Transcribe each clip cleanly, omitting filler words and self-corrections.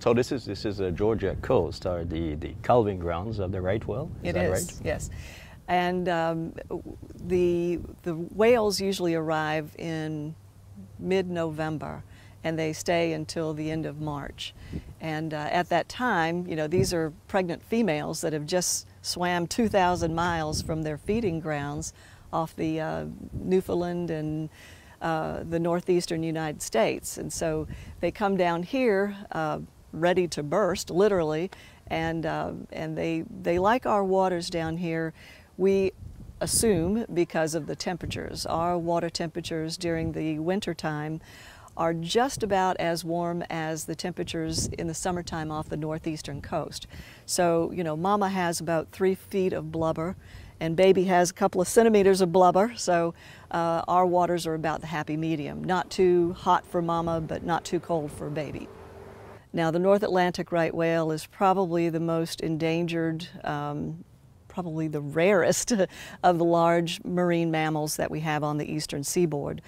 So this is a Georgia coast, or the calving grounds of the right whale. Is that right? Yes. And the whales usually arrive in mid-November, and they stay until the end of March. And at that time, you know, these are pregnant females that have just swam 2,000 miles from their feeding grounds off the Newfoundland and the northeastern United States. And so they come down here ready to burst, literally, and they like our waters down here. We assume because of the temperatures. Our water temperatures during the winter time are just about as warm as the temperatures in the summertime off the northeastern coast. So, you know, mama has about 3 feet of blubber, and baby has a couple of centimeters of blubber, so our waters are about the happy medium. Not too hot for mama, but not too cold for baby. Now, the North Atlantic right whale is probably the most endangered, probably the rarest of the large marine mammals that we have on the eastern seaboard.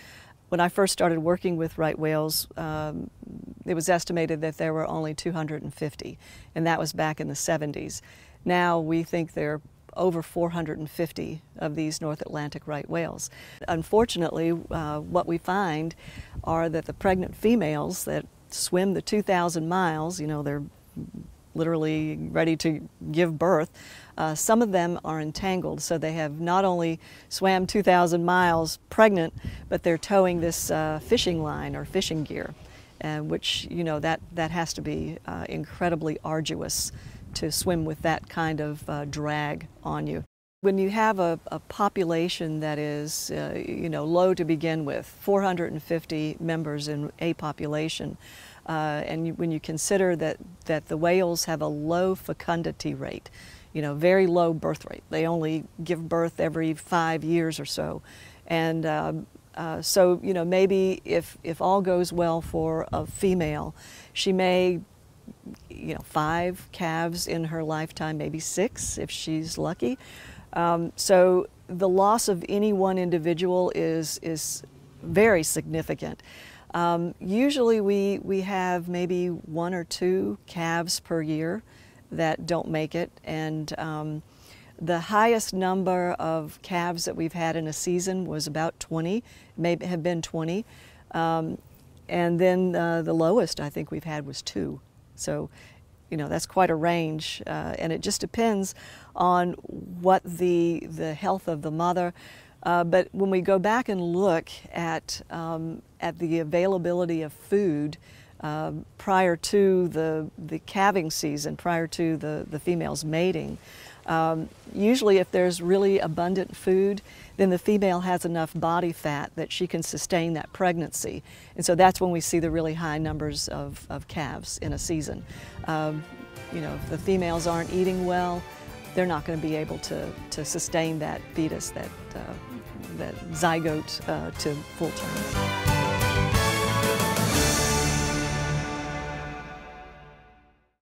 When I first started working with right whales, it was estimated that there were only 250, and that was back in the 70s. Now we think there are over 450 of these North Atlantic right whales. Unfortunately, what we find are that the pregnant females that swim the 2,000 miles, you know, they're literally ready to give birth, some of them are entangled, so they have not only swam 2,000 miles pregnant, but they're towing this fishing line or fishing gear, which, you know, that has to be incredibly arduous to swim with that kind of drag on you. When you have a population that is, you know, low to begin with, 450 members in a population, and when you consider that the whales have a low fecundity rate, you know, very low birth rate. They only give birth every 5 years or so. And so, you know, maybe if all goes well for a female, she may, you know, 5 calves in her lifetime, maybe 6 if she's lucky. So the loss of any one individual is very significant. Usually we have maybe 1 or 2 calves per year that don't make it, and the highest number of calves that we've had in a season was about 20, maybe have been 20, and then the lowest I think we've had was 2. So, you know, that's quite a range, and it just depends on what the health of the mother. But when we go back and look at the availability of food prior to the calving season, prior to the females mating, usually if there's really abundant food, then the female has enough body fat that she can sustain that pregnancy. And so that's when we see the really high numbers of calves in a season. You know, if the females aren't eating well, they're not going to be able to sustain that fetus, that zygote to full term.